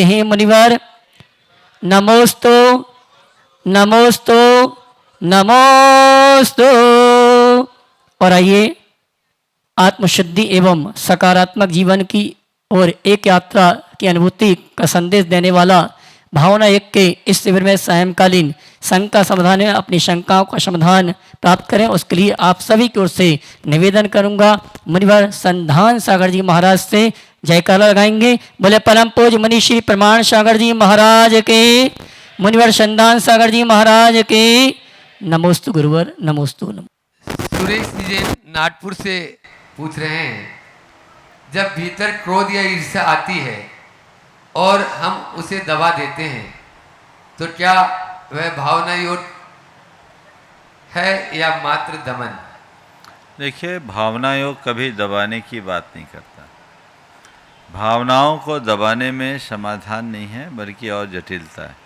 हे मुनिवर नमोस्तु नमोस्तु नमोस्तु। और आइए आत्मशुद्धि एवं सकारात्मक जीवन की और एक यात्रा की अनुभूति का संदेश देने वाला भावना एक के इस शिविर में सायंकालीन शंका समाधान में अपनी शंकाओं का समाधान प्राप्त करें। उसके लिए आप सभी की ओर से निवेदन करूंगा। मुनिवर संधान सागर जी महाराज से जयकारा लगाएंगे। बोले परम पूज मुनि श्री प्रमाण सागर जी महाराज के, मुनिवर संधान सागर जी महाराज के। नमोस्तु गुरुवर नमोस्तु। सुरेश जी नागपुर से पूछ रहे हैं, जब भीतर क्रोध या ईर्ष्या आती है और हम उसे दबा देते हैं तो क्या वह भावना योग है या मात्र दमन? देखिए, भावना योग कभी दबाने की बात नहीं करता। भावनाओं को दबाने में समाधान नहीं है बल्कि और जटिलता है।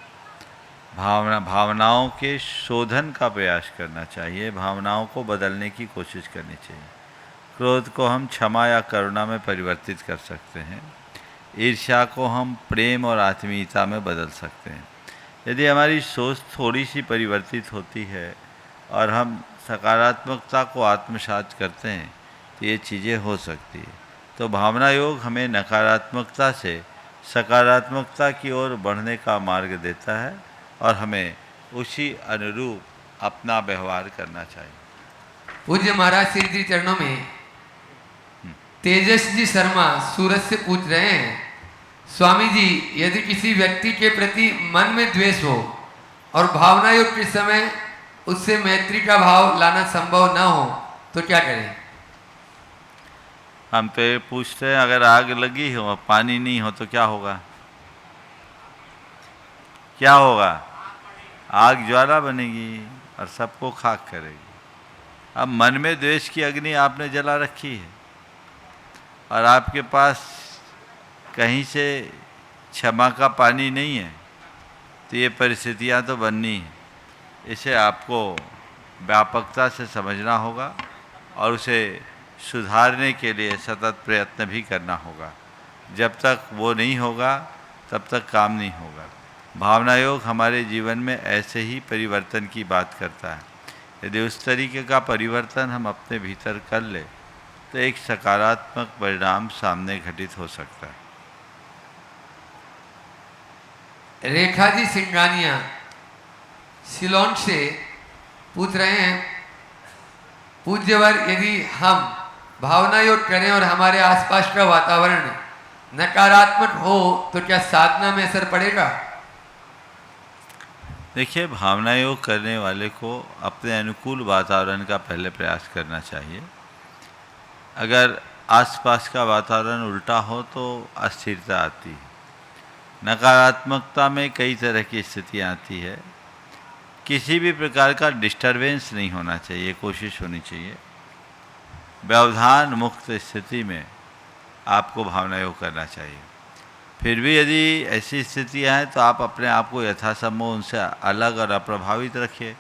भावनाओं के शोधन का प्रयास करना चाहिए, भावनाओं को बदलने की कोशिश करनी चाहिए। क्रोध को हम क्षमा या करुणा में परिवर्तित कर सकते हैं, ईर्ष्या को हम प्रेम और आत्मीयता में बदल सकते हैं। यदि हमारी सोच थोड़ी सी परिवर्तित होती है और हम सकारात्मकता को आत्मसात करते हैं तो ये चीज़ें हो सकती है। तो भावना योग हमें नकारात्मकता से सकारात्मकता की ओर बढ़ने का मार्ग देता है और हमें उसी अनुरूप अपना व्यवहार करना चाहिए। पूज्य महाराज श्री जी चरणों में तेजस जी शर्मा सूरत से पूछ रहे हैं, स्वामी जी यदि किसी व्यक्ति के प्रति मन में द्वेष हो और भावना योग के समय उससे मैत्री का भाव लाना संभव न हो तो क्या करें? हम तो ये पूछते हैं, अगर आग लगी हो पानी नहीं हो तो क्या होगा? क्या होगा? आग ज्वाला बनेगी और सबको खाक करेगी। अब मन में द्वेष की अग्नि आपने जला रखी है और आपके पास कहीं से क्षमा का पानी नहीं है तो ये परिस्थितियां तो बननी है। इसे आपको व्यापकता से समझना होगा और उसे सुधारने के लिए सतत प्रयत्न भी करना होगा। जब तक वो नहीं होगा तब तक काम नहीं होगा। भावना योग हमारे जीवन में ऐसे ही परिवर्तन की बात करता है। यदि उस तरीके का परिवर्तन हम अपने भीतर कर ले तो एक सकारात्मक परिणाम सामने घटित हो सकता है। रेखा जी सिंगानिया सिलोन से पूछ रहे हैं, पूज्यवर यदि हम भावना योग करें और हमारे आसपास का वातावरण नकारात्मक हो तो क्या साधना में असर पड़ेगा? देखिए, भावना योग करने वाले को अपने अनुकूल वातावरण का पहले प्रयास करना चाहिए। अगर आसपास का वातावरण उल्टा हो तो अस्थिरता आती है। नकारात्मकता में कई तरह की स्थितियाँ आती है। किसी भी प्रकार का डिस्टरबेंस नहीं होना चाहिए, कोशिश होनी चाहिए। व्यवधान मुक्त स्थिति में आपको भावना योग करना चाहिए। फिर भी यदि ऐसी स्थितियाँ हैं तो आप अपने आप को यथासंभव उनसे अलग और अप्रभावित रखिए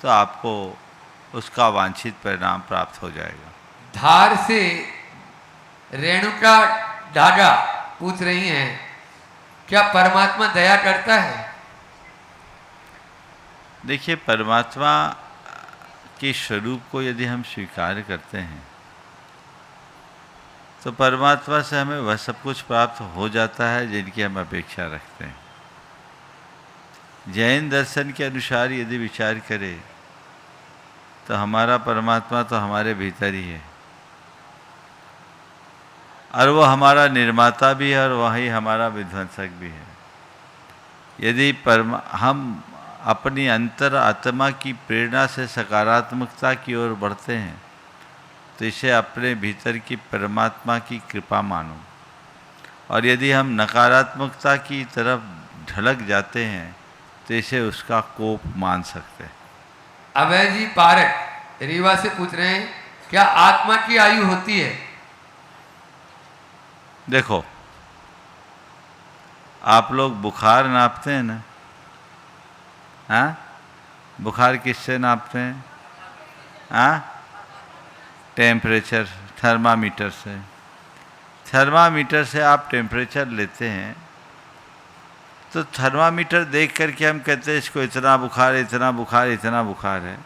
तो आपको उसका वांछित परिणाम प्राप्त हो जाएगा। धार से रेणुका डागा पूछ रही हैं, क्या परमात्मा दया करता है? देखिए, परमात्मा के स्वरूप को यदि हम स्वीकार करते हैं तो परमात्मा से हमें वह सब कुछ प्राप्त हो जाता है जिनकी हम अपेक्षा रखते हैं। जैन दर्शन के अनुसार यदि विचार करें तो हमारा परमात्मा तो हमारे भीतर ही है और वो हमारा निर्माता भी है और वही हमारा विध्वंसक भी है। यदि हम अपनी अंतर आत्मा की प्रेरणा से सकारात्मकता की ओर बढ़ते हैं तो इसे अपने भीतर की परमात्मा की कृपा मानो, और यदि हम नकारात्मकता की तरफ ढलक जाते हैं तो इसे उसका कोप मान सकते हैं। अभय जी पारक रीवा से पूछ रहे हैं, क्या आत्मा की आयु होती है? देखो, आप लोग बुखार नापते हैं ना? हाँ, बुखार किससे नापते हैं? हाँ, टेम्परेचर, थर्मामीटर से। थर्मामीटर से आप टेम्परेचर लेते हैं तो थर्मामीटर देख करके हम कहते हैं इसको इतना बुखार है, इतना बुखार, इतना बुखार है।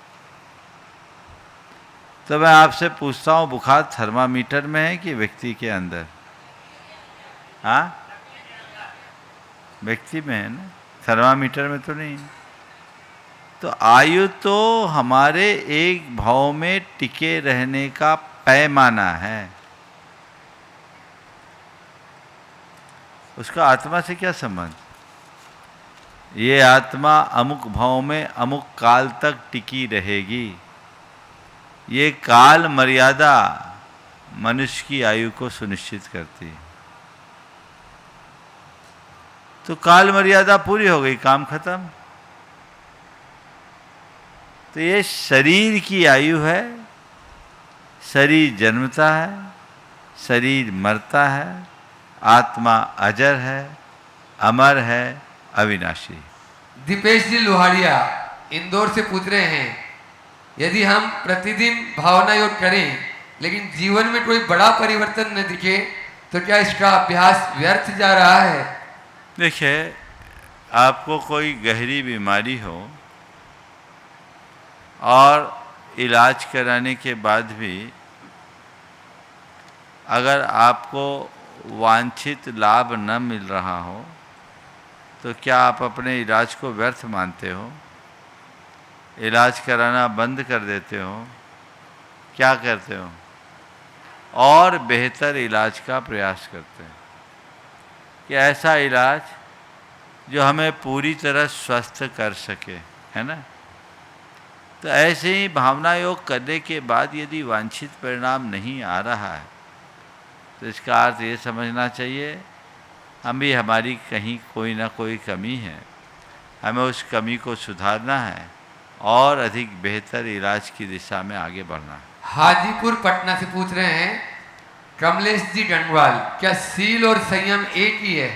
तो मैं आपसे पूछता हूँ, बुखार थर्मामीटर में है कि व्यक्ति के अंदर? हाँ, व्यक्ति में है ना, थर्मामीटर में तो नहीं। तो आयु तो हमारे एक भाव में टिके रहने का पैमाना है। उसका आत्मा से क्या संबंध? ये आत्मा अमुक भाव में अमुक काल तक टिकी रहेगी। ये काल मर्यादा मनुष्य की आयु को सुनिश्चित करती है। तो काल मर्यादा पूरी हो गई, काम खत्म। तो ये शरीर की आयु है, शरीर जन्मता है, शरीर मरता है, आत्मा अजर है, अमर है, अविनाशी। दीपेश जी लोहाड़िया इंदौर से पूछ रहे हैं, यदि हम प्रतिदिन भावना योग करें लेकिन जीवन में कोई बड़ा परिवर्तन न दिखे तो क्या इसका अभ्यास व्यर्थ जा रहा है? देखिए, आपको कोई गहरी बीमारी हो और इलाज कराने के बाद भी अगर आपको वांछित लाभ न मिल रहा हो तो क्या आप अपने इलाज को व्यर्थ मानते हो? इलाज कराना बंद कर देते हो? क्या करते हो? और बेहतर इलाज का प्रयास करते हैं कि ऐसा इलाज जो हमें पूरी तरह स्वस्थ कर सके, है ना। तो ऐसे ही भावना योग करने के बाद यदि वांछित परिणाम नहीं आ रहा है तो इसका अर्थ ये समझना चाहिए हम भी, हमारी कहीं कोई ना कोई कमी है, हमें उस कमी को सुधारना है और अधिक बेहतर इलाज की दिशा में आगे बढ़ना है। हाजीपुर पटना से पूछ रहे हैं कमलेश जी गंगवाल, क्या सील और संयम एक ही है?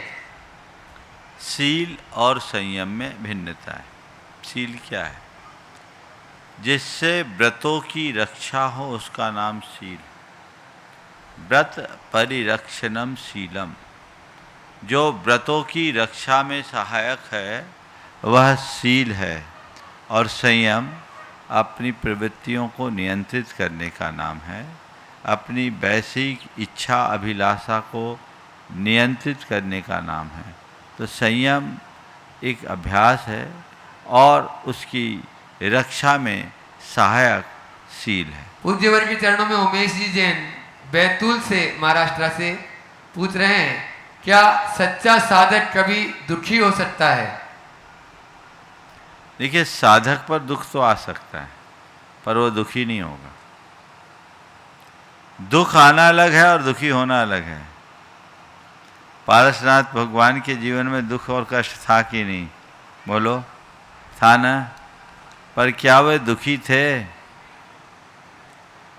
सील और संयम में भिन्नता है। सील क्या है? जिससे व्रतों की रक्षा हो उसका नाम सील। व्रत परिरक्षणम सीलम, जो व्रतों की रक्षा में सहायक है वह सील है। और संयम अपनी प्रवृत्तियों को नियंत्रित करने का नाम है, अपनी वैश्विक इच्छा अभिलाषा को नियंत्रित करने का नाम है। तो संयम एक अभ्यास है और उसकी रक्षा में सहायक सील है। पूज्यवर के चरणों में उमेश जी जैन बैतूल से, महाराष्ट्र से पूछ रहे हैं, क्या सच्चा साधक कभी दुखी हो सकता है? देखिए, साधक पर दुख तो आ सकता है पर वो दुखी नहीं होगा। दुख आना अलग है और दुखी होना अलग है। पारसनाथ भगवान के जीवन में दुख और कष्ट था कि नहीं? बोलो, था ना? पर क्या वे दुखी थे?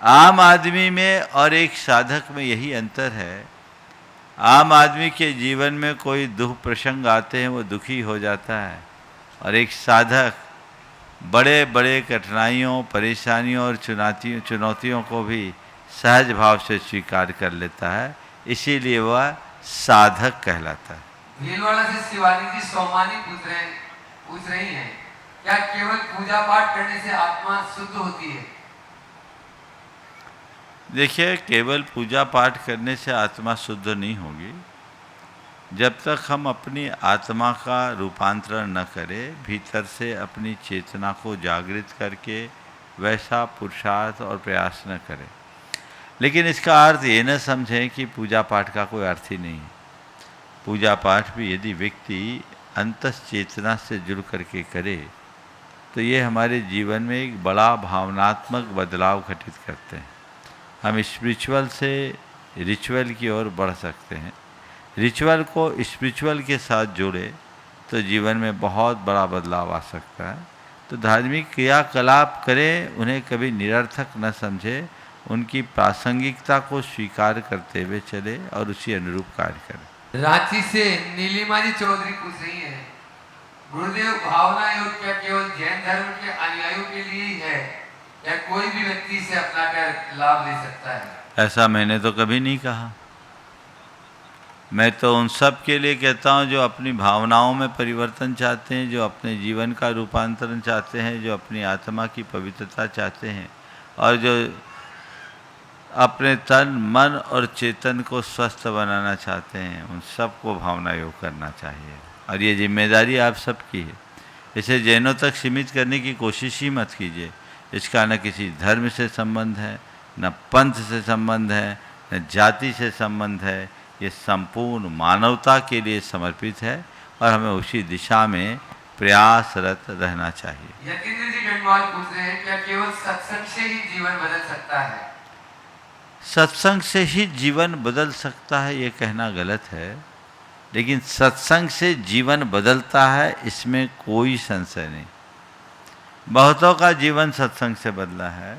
आम आदमी में और एक साधक में यही अंतर है। आम आदमी के जीवन में कोई दुख प्रसंग आते हैं वो दुखी हो जाता है, और एक साधक बड़े बड़े कठिनाइयों, परेशानियों और चुनौतियों को भी सहज भाव से स्वीकार कर लेता है, इसीलिए वह साधक कहलाता है। भीलवाड़ा से शिवानी जी सोमानी पूछ रही हैं, क्या केवल पूजा पाठ करने से आत्मा शुद्ध होती है? देखिए, केवल पूजा पाठ करने से आत्मा शुद्ध नहीं होगी। जब तक हम अपनी आत्मा का रूपांतरण न करें, भीतर से अपनी चेतना को जागृत करके वैसा पुरुषार्थ और प्रयास न करें। लेकिन इसका अर्थ ये न समझें कि पूजा पाठ का कोई अर्थ ही नहीं है। पूजा पाठ भी यदि व्यक्ति अंतस चेतना से जुड़ करके करे तो ये हमारे जीवन में एक बड़ा भावनात्मक बदलाव घटित करते हैं। हम स्पिरिचुअल से रिचुअल की ओर बढ़ सकते हैं। रिचुअल को स्पिरिचुअल के साथ जोड़े तो जीवन में बहुत बड़ा बदलाव आ सकता है। तो धार्मिक क्रियाकलाप करें, उन्हें कभी निरर्थक न समझे, उनकी प्रासंगिकता को स्वीकार करते हुए चले और उसी अनुरूप कार्य करें। रांची से नीलिमा जी चौधरी पूछ रही हैं, गुरुदेव, भावना योग क्या केवल जैन धर्म के अनुयायियों के लिए ही है या कोई भी व्यक्ति इसे अपनाकर लाभ ले सकता है? ऐसा मैंने तो कभी नहीं कहा। मैं तो उन सब के लिए कहता हूँ जो अपनी भावनाओं में परिवर्तन चाहते हैं, जो अपने जीवन का रूपांतरण चाहते हैं, जो अपनी आत्मा की पवित्रता चाहते हैं और जो अपने तन मन और चेतन को स्वस्थ बनाना चाहते हैं, उन सबको भावना योग करना चाहिए। और ये जिम्मेदारी आप सबकी है। इसे जैनों तक सीमित करने की कोशिश ही मत कीजिए। इसका न किसी धर्म से संबंध है, न पंथ से संबंध है, न जाति से संबंध है। ये संपूर्ण मानवता के लिए समर्पित है और हमें उसी दिशा में प्रयासरत रहना चाहिए। यतीन्द्र जी गणवाल पूछ रहे हैं, क्या केवल सत्संग से ही जीवन बदल सकता है? सत्संग से ही जीवन बदल सकता है ये कहना गलत है, लेकिन सत्संग से जीवन बदलता है इसमें कोई संशय नहीं। बहुतों का जीवन सत्संग से बदला है।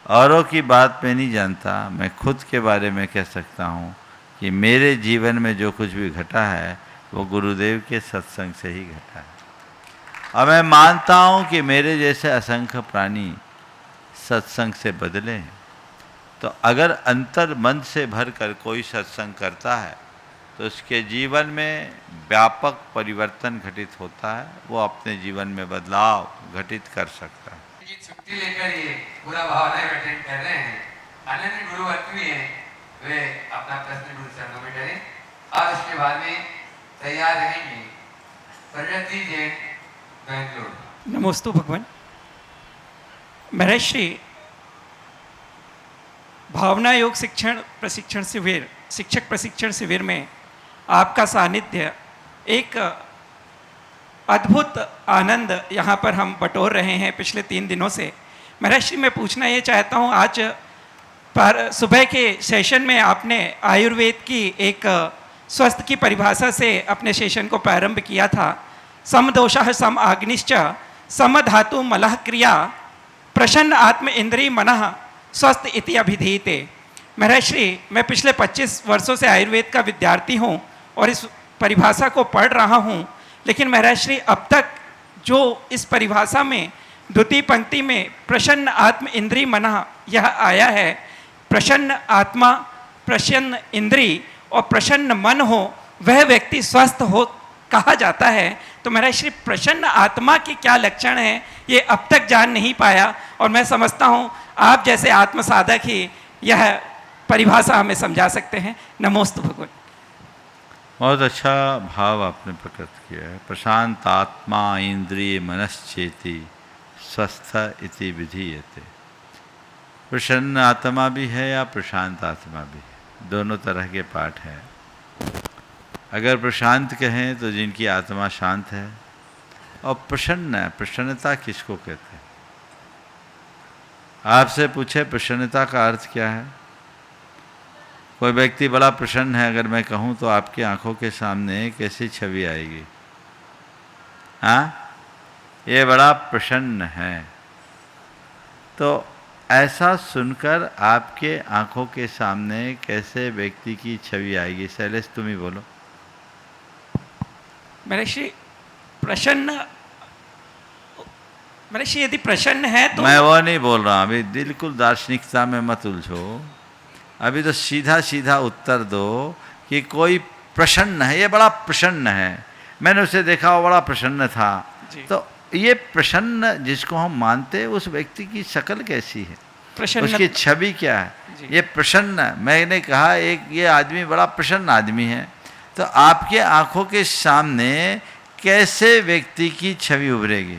औरों की बात मैं नहीं जानता, मैं खुद के बारे में कह सकता हूँ कि मेरे जीवन में जो कुछ भी घटा है वो गुरुदेव के सत्संग से ही घटा है। और मैं मानता हूँ कि मेरे जैसे असंख्य प्राणी सत्संग से बदले हैं। तो अगर अंतर मन से भर कर कोई सत्संग करता है तो उसके जीवन में व्यापक परिवर्तन घटित होता है, वो अपने जीवन में बदलाव घटित कर सकता है। छुट्टी लेकर ये पूरा भावनाएं अटेंड कर रहे हैं। अनन्य गुरु अत्मी है, वे अपना प्रश्न गुरु चरणों में करें और उसके बाद में तैयार रहेंगे। प्रगति जैन, बेंगलोर। नमोस्तु भगवान। महर्षि भावना योग प्रशिक्षण शिविर, शिक्षक प्रशिक्षण शिविर में आपका सानिध्य एक अद्भुत आनंद यहाँ पर हम बटोर रहे हैं पिछले 3 दिनों से। महर्षि मैं पूछना ये चाहता हूँ, आज पर सुबह के सेशन में आपने आयुर्वेद की एक स्वस्थ की परिभाषा से अपने सेशन को प्रारंभ किया था। सम दोषः सम आग्निश्च सम धातु मलः क्रिया प्रसन्न आत्म इंद्रिय मनः स्वस्थ इति अभिधीयते। महर्षि मैं पिछले 25 वर्षों से आयुर्वेद का विद्यार्थी हूँ और इस परिभाषा को पढ़ रहा हूँ, लेकिन महर्षि अब तक जो इस परिभाषा में द्वितीय पंक्ति में प्रसन्न आत्म इंद्रिय मनः यह आया है, प्रसन्न आत्मा, प्रसन्न इंद्रिय और प्रसन्न मन हो वह व्यक्ति स्वस्थ हो कहा जाता है। तो महर्षि प्रसन्न आत्मा के क्या लक्षण हैं ये अब तक जान नहीं पाया और मैं समझता हूँ आप जैसे आत्म साधक ही यह परिभाषा हमें समझा सकते हैं। नमोस्तु भगवान। बहुत अच्छा भाव आपने प्रकट किया है। प्रशांत आत्मा इंद्रिय मनश्चेति स्वस्थ इति विधीयते। प्रसन्न आत्मा भी है या प्रशांत आत्मा भी है, दोनों तरह के पाठ हैं। अगर प्रशांत कहें तो जिनकी आत्मा शांत है, और प्रसन्न है, प्रसन्नता किसको कहते हैं? आपसे पूछे प्रसन्नता का अर्थ क्या है? कोई व्यक्ति बड़ा प्रसन्न है अगर मैं कहूँ तो आपकी आंखों के सामने कैसी छवि आएगी? हाँ, ये बड़ा प्रसन्न है। तो ऐसा सुनकर आपके आंखों के सामने कैसे व्यक्ति की छवि आएगी? शैलेश तुम ही बोलो। महर्षि प्रसन्न, महर्षि यदि प्रसन्न है तो मैं वो नहीं बोल रहा, अभी बिल्कुल दार्शनिकता में मत उलझो। अभी तो सीधा सीधा उत्तर दो कि कोई प्रसन्न है, ये बड़ा प्रसन्न है, मैंने उसे देखा वो बड़ा प्रसन्न था। तो ये प्रसन्न जिसको हम मानते हैं उस व्यक्ति की शक्ल कैसी है, उसकी छवि क्या है? ये प्रसन्न, मैंने कहा एक ये आदमी बड़ा प्रसन्न आदमी है, तो आपके आंखों के सामने कैसे व्यक्ति की छवि उभरेगी?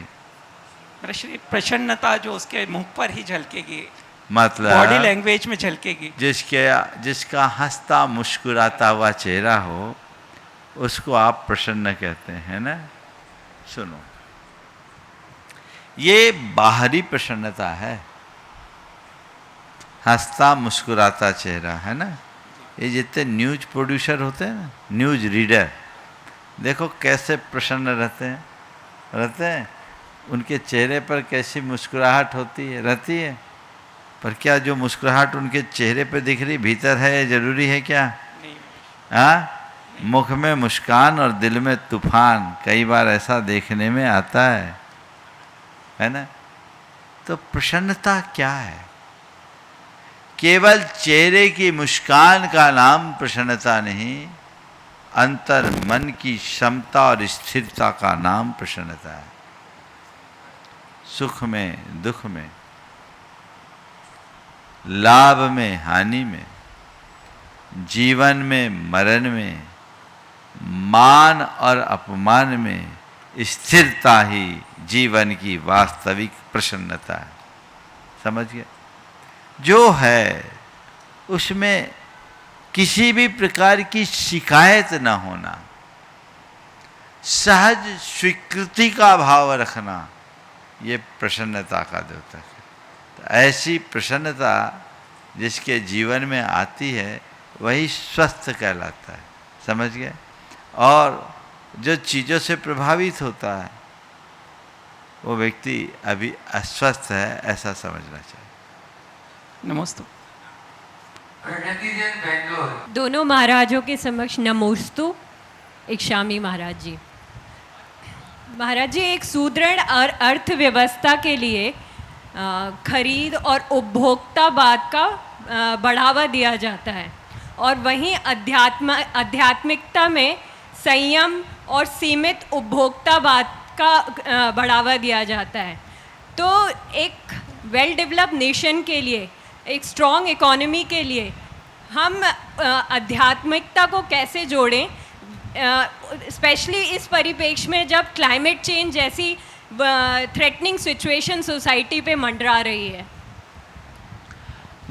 प्रसन्नता जो उसके मुख पर ही झलकेगी, मतलब बॉडी लैंग्वेज में झलकेगी। जिसका हंसता मुस्कुराता हुआ चेहरा हो उसको आप प्रसन्न कहते हैं ना। सुनो, ये बाहरी प्रसन्नता है, हंसता मुस्कुराता चेहरा है ना। ये जितने न्यूज प्रोड्यूसर होते हैं ना, न्यूज रीडर, देखो कैसे प्रसन्न रहते हैं, उनके चेहरे पर कैसी मुस्कुराहट होती है, रहती है। पर क्या जो मुस्कुराहट उनके चेहरे पर दिख रही भीतर है, जरूरी है क्या? हाँ, मुख में मुस्कान और दिल में तूफान, कई बार ऐसा देखने में आता है ना। तो प्रसन्नता क्या है? केवल चेहरे की मुस्कान का नाम प्रसन्नता नहीं, अंतर मन की क्षमता और स्थिरता का नाम प्रसन्नता है। सुख में, दुख में, लाभ में, हानि में, जीवन में, मरण में, मान और अपमान में स्थिरता ही जीवन की वास्तविक प्रसन्नता है। समझ गए? जो है उसमें किसी भी प्रकार की शिकायत न होना, सहज स्वीकृति का भाव रखना, ये प्रसन्नता का द्योतक है। तो ऐसी प्रसन्नता जिसके जीवन में आती है वही स्वस्थ कहलाता है। समझ गए? और जो चीज़ों से प्रभावित होता है वो व्यक्ति अभी अस्वस्थ है, ऐसा समझना चाहिए। नमस्ते। प्रणति जैन, बेंगलोर। दोनों महाराजों के समक्ष नमोस्तु। एक शामी महाराज जी। महाराज जी, एक सुदृढ़ और अर्थव्यवस्था के लिए खरीद और उपभोक्तावाद का बढ़ावा दिया जाता है, और वहीं आध्यात्मिकता में संयम और सीमित उपभोक्तावाद का बढ़ावा दिया जाता है। तो एक वेल डेवलप्ड नेशन के लिए, एक स्ट्रॉन्ग इकोनॉमी के लिए हम आध्यात्मिकता को कैसे जोड़ें, स्पेशली इस परिप्रेक्ष्य में जब क्लाइमेट चेंज जैसी थ्रेटनिंग सिचुएशन सोसाइटी पे मंडरा रही है।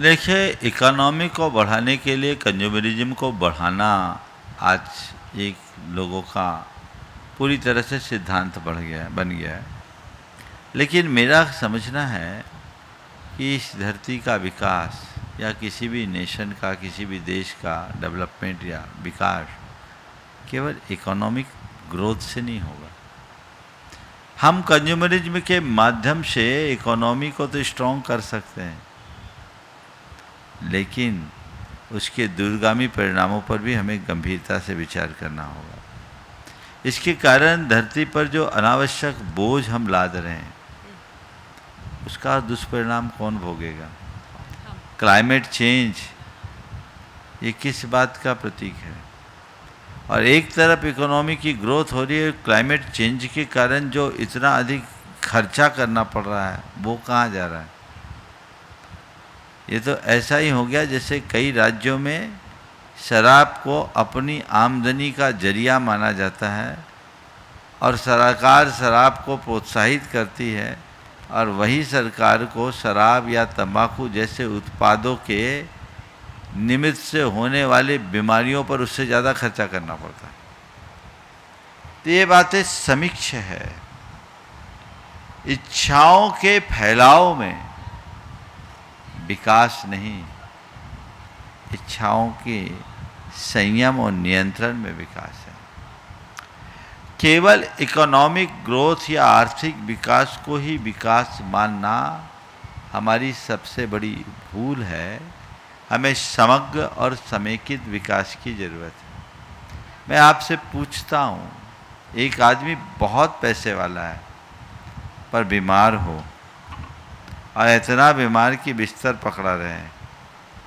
देखिए, इकोनॉमी को बढ़ाने के लिए कंज्यूमरिज्म को बढ़ाना आज एक लोगों का पूरी तरह से सिद्धांत बन गया है। लेकिन मेरा समझना है कि इस धरती का विकास या किसी भी नेशन का, किसी भी देश का डेवलपमेंट या विकास केवल इकोनॉमिक ग्रोथ से नहीं होगा। हम कंज्यूमरिज्म के माध्यम से इकोनॉमी को तो स्ट्रॉन्ग कर सकते हैं, लेकिन उसके दूरगामी परिणामों पर भी हमें गंभीरता से विचार करना होगा। इसके कारण धरती पर जो अनावश्यक बोझ हम लाद रहे हैं उसका दुष्परिणाम कौन भोगेगा? क्लाइमेट चेंज ये किस बात का प्रतीक है? और एक तरफ इकोनॉमी की ग्रोथ हो रही है, क्लाइमेट चेंज के कारण जो इतना अधिक खर्चा करना पड़ रहा है वो कहाँ जा रहा है? ये तो ऐसा ही हो गया जैसे कई राज्यों में शराब को अपनी आमदनी का जरिया माना जाता है और सरकार शराब को प्रोत्साहित करती है, और वही सरकार को शराब या तंबाकू जैसे उत्पादों के निमित्त से होने वाली बीमारियों पर उससे ज़्यादा खर्चा करना पड़ता है। तो ये बातें समीक्ष है। इच्छाओं के फैलाव में विकास नहीं, इच्छाओं के संयम और नियंत्रण में विकास है। केवल इकोनॉमिक ग्रोथ या आर्थिक विकास को ही विकास मानना हमारी सबसे बड़ी भूल है। हमें समग्र और समेकित विकास की ज़रूरत है। मैं आपसे पूछता हूँ, एक आदमी बहुत पैसे वाला है पर बीमार हो और इतना बीमार कि बिस्तर पकड़ा रहे हैं,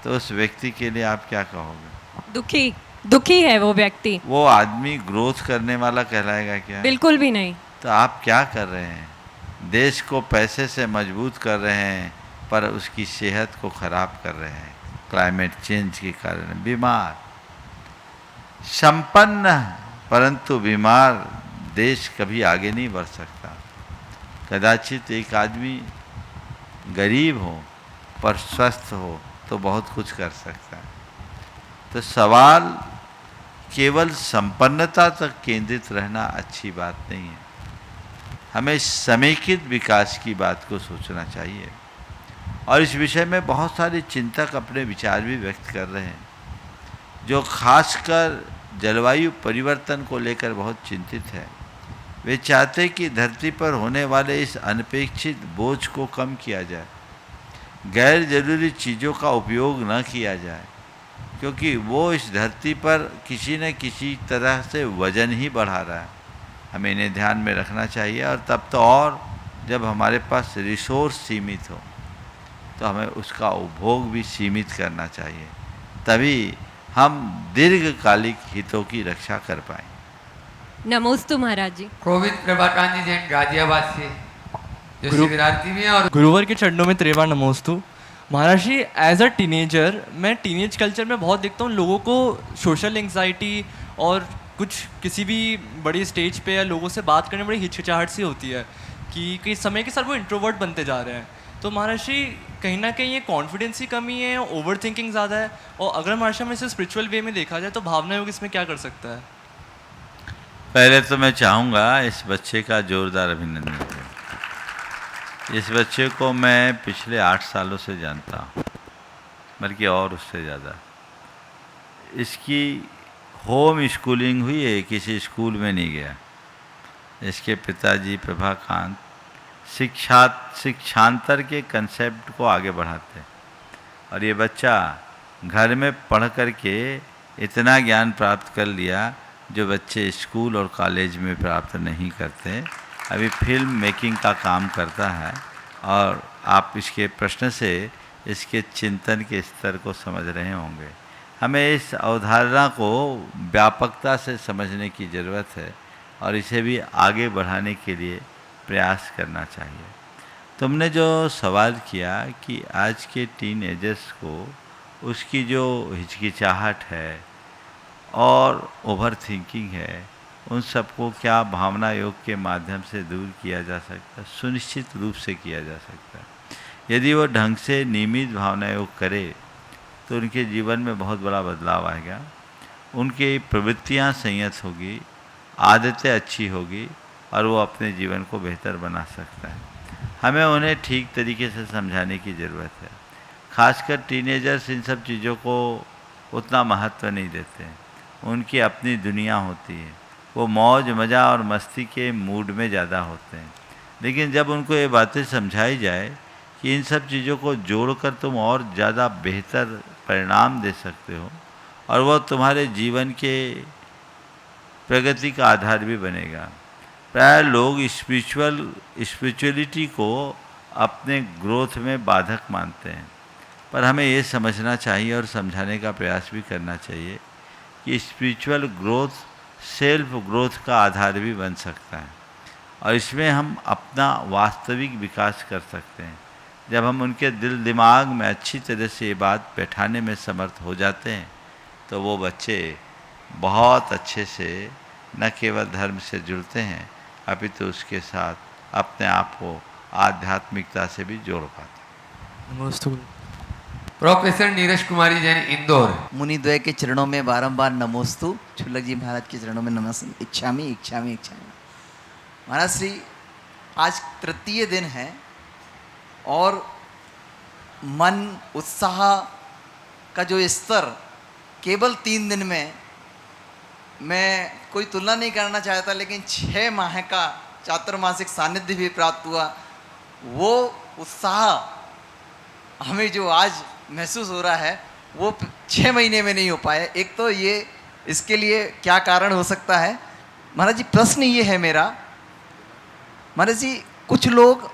तो उस व्यक्ति के लिए आप क्या कहोगे? दुखी है वो व्यक्ति। वो आदमी ग्रोथ करने वाला कहलाएगा क्या? बिल्कुल भी नहीं। तो आप क्या कर रहे हैं? देश को पैसे से मजबूत कर रहे हैं पर उसकी सेहत को खराब कर रहे हैं। क्लाइमेट चेंज के कारण बीमार, संपन्न परंतु बीमार देश कभी आगे नहीं बढ़ सकता। कदाचित एक आदमी गरीब हो पर स्वस्थ हो तो बहुत कुछ कर सकता है। तो सवाल केवल संपन्नता तक केंद्रित रहना अच्छी बात नहीं है। हमें समेकित विकास की बात को सोचना चाहिए, और इस विषय में बहुत सारे चिंतक अपने विचार भी व्यक्त कर रहे हैं, जो खासकर जलवायु परिवर्तन को लेकर बहुत चिंतित है। वे चाहते कि धरती पर होने वाले इस अनपेक्षित बोझ को कम किया जाए, गैर जरूरी चीज़ों का उपयोग न किया जाए, क्योंकि वो इस धरती पर किसी न किसी तरह से वजन ही बढ़ा रहा है। हमें इन्हें ध्यान में रखना चाहिए, और तब तो और जब हमारे पास रिसोर्स सीमित हो तो हमें उसका उपभोग भी सीमित करना चाहिए। तभी हम दीर्घकालिक हितों की रक्षा कर पाएं। नमोस्तु महाराज जी। कोविद प्रभाकांत जी जैन गाजियाबाद से जो शिविरार्थी भी हैं और गुरुवर के चरणों में त्रेबार नमोस्तु। महाराज जी, एज अ टीनेजर मैं टीनेज कल्चर में बहुत देखता हूँ लोगों को सोशल एंग्जाइटी और कुछ किसी भी बड़ी स्टेज पे या लोगों से बात करने में बड़ी हिचकिचाहट सी होती है कि कई समय के साथ वो इंट्रोवर्ट बनते जा रहे हैं। तो महाराज जी, कहीं ना कहीं ये कॉन्फिडेंस की कमी है, ओवर थिंकिंग ज़्यादा है, और अगर महाराज जी में इसे स्पिरिचुअल वे में देखा जाए तो भावना योग इसमें क्या कर सकता है? पहले तो मैं चाहूँगा इस बच्चे का जोरदार अभिनंदन करूं। इस बच्चे को मैं पिछले 8 सालों से जानता हूँ, बल्कि और उससे ज़्यादा। इसकी होम स्कूलिंग हुई है, किसी स्कूल में नहीं गया। इसके पिताजी प्रभाकांत शिक्षांतर के कंसेप्ट को आगे बढ़ाते हैं, और ये बच्चा घर में पढ़ कर के इतना ज्ञान प्राप्त कर लिया जो बच्चे स्कूल और कॉलेज में प्राप्त नहीं करते। अभी फिल्म मेकिंग का काम करता है, और आप इसके प्रश्न से इसके चिंतन के स्तर को समझ रहे होंगे। हमें इस अवधारणा को व्यापकता से समझने की ज़रूरत है और इसे भी आगे बढ़ाने के लिए प्रयास करना चाहिए। तुमने जो सवाल किया कि आज के टीनेजर्स को उसकी जो हिचकिचाहट है और ओवर थिंकिंग है, उन सबको क्या भावना योग के माध्यम से दूर किया जा सकता है? सुनिश्चित रूप से किया जा सकता है। यदि वो ढंग से नियमित भावना योग करे तो उनके जीवन में बहुत बड़ा बदलाव आएगा। उनकी प्रवृत्तियाँ संयत होगी, आदतें अच्छी होगी, और वो अपने जीवन को बेहतर बना सकता है। हमें उन्हें ठीक तरीके से समझाने की ज़रूरत है। खासकर टीनेजर्स इन सब चीज़ों को उतना महत्व नहीं देते हैं। उनकी अपनी दुनिया होती है, वो मौज मज़ा और मस्ती के मूड में ज़्यादा होते हैं। लेकिन जब उनको ये बातें समझाई जाए कि इन सब चीज़ों को जोड़कर तुम और ज़्यादा बेहतर परिणाम दे सकते हो, और वह तुम्हारे जीवन के प्रगति का आधार भी बनेगा। प्राय लोग स्पिरिचुअलिटी को अपने ग्रोथ में बाधक मानते हैं, पर हमें ये समझना चाहिए और समझाने का प्रयास भी करना चाहिए कि स्पिरिचुअल ग्रोथ सेल्फ ग्रोथ का आधार भी बन सकता है, और इसमें हम अपना वास्तविक विकास कर सकते हैं। जब हम उनके दिल दिमाग में अच्छी तरह से ये बात बैठाने में समर्थ हो जाते हैं तो वो बच्चे बहुत अच्छे से न केवल धर्म से जुड़ते हैं, अपितु उसके साथ अपने आप को आध्यात्मिकता से भी जोड़ पाते हैं। नमोस्तु। प्रोफेसर नीरज कुमारी जैन इंदौर। मुनिद्वय के चरणों में बारंबार नमोस्तु। छुल्लक जी महाराज के चरणों में नमस्ते। इच्छामी इच्छामी इच्छामी। महाराज श्री, आज तृतीय दिन है और मन उत्साह का जो स्तर केवल 3 दिन में, मैं कोई तुलना नहीं करना चाहता, लेकिन 6 माह का चातुर्मासिक सानिध्य भी प्राप्त हुआ। वो उत्साह हमें जो आज महसूस हो रहा है वो 6 महीने में नहीं हो पाया। एक तो ये, इसके लिए क्या कारण हो सकता है? महाराज जी, प्रश्न ये है मेरा, महाराज जी, कुछ लोग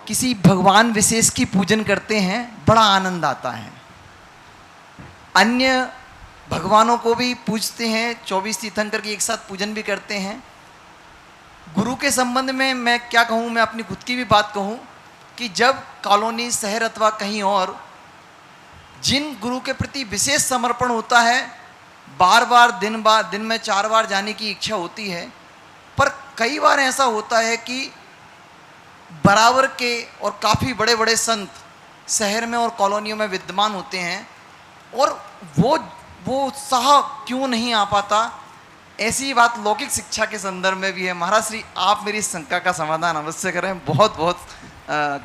किसी भगवान विशेष की पूजन करते हैं, बड़ा आनंद आता है। अन्य भगवानों को भी पूजते हैं, 24 तीर्थंकर की एक साथ पूजन भी करते हैं। गुरु के संबंध में मैं क्या कहूँ, मैं अपनी खुद की भी बात कहूँ कि जब कॉलोनी, शहर अथवा कहीं और जिन गुरु के प्रति विशेष समर्पण होता है, बार बार दिन में 4 बार जाने की इच्छा होती है, पर कई बार ऐसा होता है कि बराबर के और काफ़ी बड़े बड़े संत शहर में और कॉलोनियों में विद्यमान होते हैं, और वो उत्साह क्यों नहीं आ पाता? ऐसी बात लौकिक शिक्षा के संदर्भ में भी है। महाराज श्री, आप मेरी इस शंका का समाधान अवश्य करें, बहुत बहुत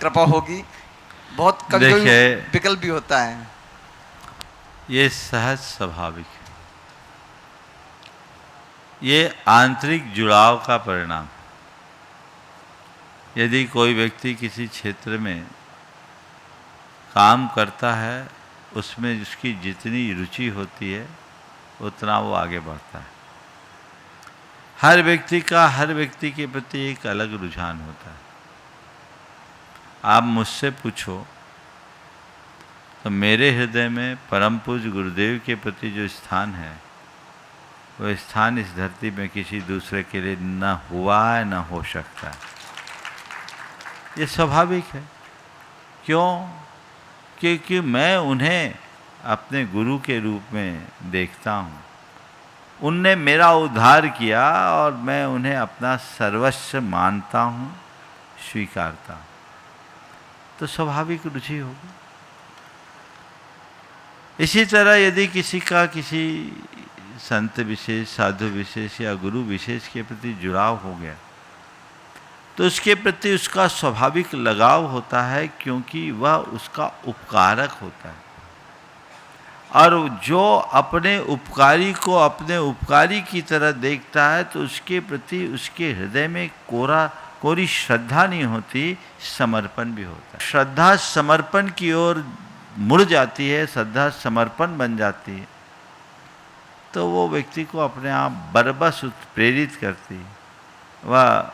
कृपा होगी। बहुत कभी विकल्प भी होता है। ये सहज स्वाभाविक है, ये आंतरिक जुड़ाव का परिणाम। यदि कोई व्यक्ति किसी क्षेत्र में काम करता है, उसमें उसकी जितनी रुचि होती है उतना वो आगे बढ़ता है। हर व्यक्ति के प्रति एक अलग रुझान होता है। आप मुझसे पूछो तो मेरे हृदय में परम पूज्य गुरुदेव के प्रति जो स्थान है, वो स्थान इस धरती में किसी दूसरे के लिए न हुआ है न हो सकता है। ये स्वाभाविक है। क्यों? क्योंकि मैं उन्हें अपने गुरु के रूप में देखता हूँ। उनने मेरा उद्धार किया और मैं उन्हें अपना सर्वस्व मानता हूँ, स्वीकारता हूँ। तो स्वाभाविक रुचि होगी। इसी तरह यदि किसी का किसी संत विशेष, साधु विशेष या गुरु विशेष के प्रति जुड़ाव हो गया, तो उसके प्रति उसका स्वाभाविक लगाव होता है, क्योंकि वह उसका उपकारक होता है। और जो अपने उपकारी को अपने उपकारी की तरह देखता है, तो उसके प्रति उसके हृदय में कोरी श्रद्धा नहीं होती, समर्पण भी होता है। श्रद्धा समर्पण की ओर मुड़ जाती है, श्रद्धा समर्पण बन जाती है, तो वो व्यक्ति को अपने आप बरबस प्रेरित करती है। वह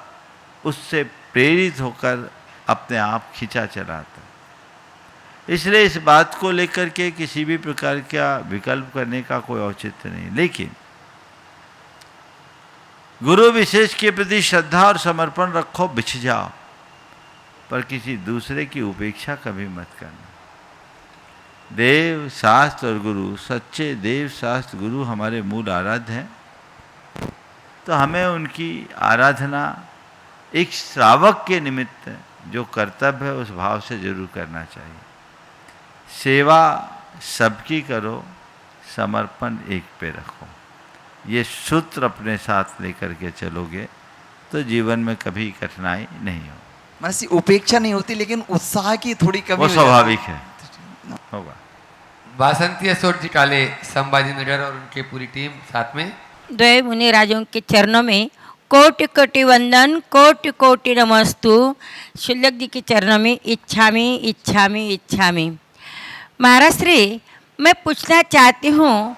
उससे प्रेरित होकर अपने आप खींचा चलाता है। इसलिए इस बात को लेकर के किसी भी प्रकार का विकल्प करने का कोई औचित्य नहीं। लेकिन गुरु विशेष के प्रति श्रद्धा और समर्पण रखो, बिछ जाओ, पर किसी दूसरे की उपेक्षा कभी मत करना। देव शास्त्र और गुरु, सच्चे देव शास्त्र गुरु हमारे मूल आराध्य हैं, तो हमें उनकी आराधना एक श्रावक के निमित्त जो कर्तव्य है उस भाव से जरूर करना चाहिए। सेवा सबकी करो, समर्पण एक पे रखो। ये सूत्र अपने साथ लेकर के चलोगे तो जीवन में कभी कठिनाई नहीं हो। महर्षि उपेक्षा नहीं होती, लेकिन उत्साह की थोड़ी कमी वो हो जाती है। स्वाभाविक है, होगा। वासंती असोट जी काले, संभाजी नगर और उनकी पूरी टीम साथ में। द्वय मुनि राजों के चरणों में कोटि कोटि वंदन, कोटि कोटि नमस्तु। शुल्लक जी के चरणों में इच्छामि इच्छामि इच्छामि। महाराज श्री, मैं पूछना चाहती हूँ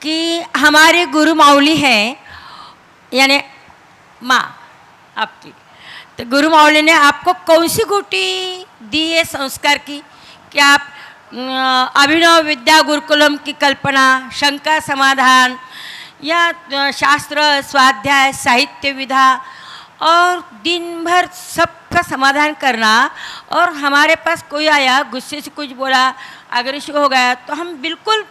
कि हमारे गुरु माउली हैं, यानी माँ आपकी, तो गुरु माउली ने आपको कौन सी गुटी दी है संस्कार की कि आप अभिनव विद्या गुरुकुलम की कल्पना, शंका समाधान या शास्त्र स्वाध्याय, साहित्य विधा और दिन भर सबका समाधान करना, और हमारे पास कोई आया गुस्से से कुछ बोला, अग्रेसिव हो गया, तो हम बिल्कुल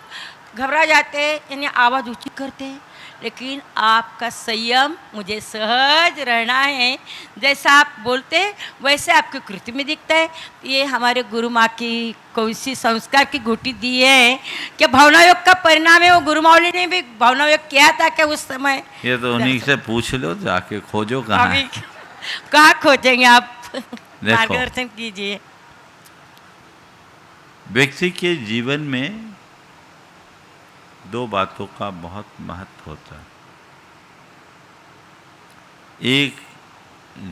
घबरा जाते, यानी आवाज़ ऊंची करते हैं। लेकिन आपका संयम, मुझे सहज रहना है, जैसा आप बोलते हैं वैसे आपकी कृति में दिखता है। ये हमारे गुरु माँ की कौन सी संस्कार की घुटी दी है कि भावना योग का परिणाम है। वो गुरु माउली ने भी भावना योग किया था कि उस समय। ये तो उन्हीं से पूछ लो, जाके खोजो कहाँ है। कहाँ खोजेंगे आप? देखो, मार्गदर्शन कीजिए। व्यक्ति के जीवन में दो बातों का बहुत महत्व होता है। एक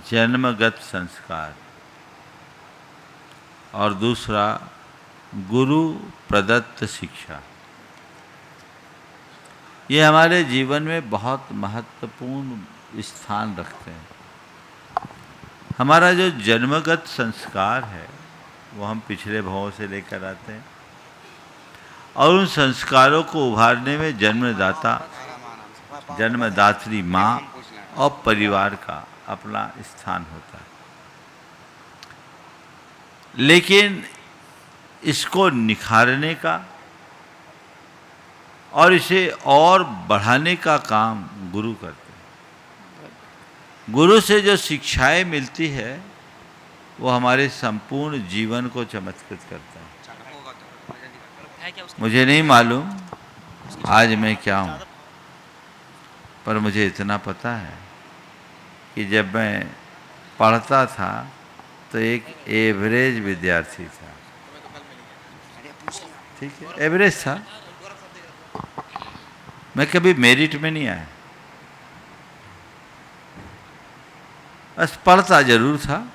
जन्मगत संस्कार और दूसरा गुरु प्रदत्त शिक्षा। ये हमारे जीवन में बहुत महत्वपूर्ण स्थान रखते हैं। हमारा जो जन्मगत संस्कार है वो हम पिछले भावों से लेकर आते हैं, और उन संस्कारों को उभारने में जन्मदाता, जन्मदात्री माँ और परिवार का अपना स्थान होता है। लेकिन इसको निखारने का और इसे और बढ़ाने का काम गुरु करते हैं। गुरु से जो शिक्षाएं मिलती है वो हमारे संपूर्ण जीवन को चमत्कृत करता है। मुझे नहीं मालूम आज मैं क्या हूँ, पर मुझे इतना पता है कि जब मैं पढ़ता था तो एक एवरेज विद्यार्थी था। ठीक है, एवरेज था। मैं कभी मेरिट में नहीं आया, बस पढ़ता जरूर था।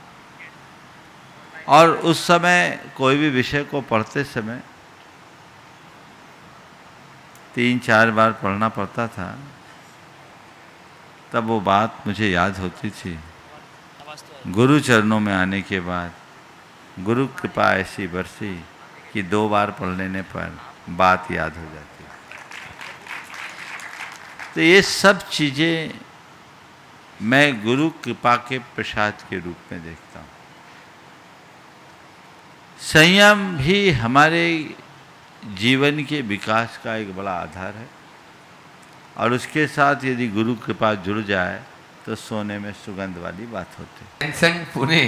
और उस समय कोई भी विषय को पढ़ते समय 3-4 बार पढ़ना पड़ता था, तब वो बात मुझे याद होती थी। गुरु चरणों में आने के बाद गुरु कृपा ऐसी बरसी कि 2 बार पढ़ लेने पर बात याद हो जाती है। तो ये सब चीज़ें मैं गुरु कृपा के प्रसाद के रूप में देखता हूँ। संयम भी हमारे जीवन के विकास का एक बड़ा आधार है, और उसके साथ यदि गुरु कृपा जुड़ जाए तो सोने में सुगंध वाली बात होती है। टेंशन पुणे।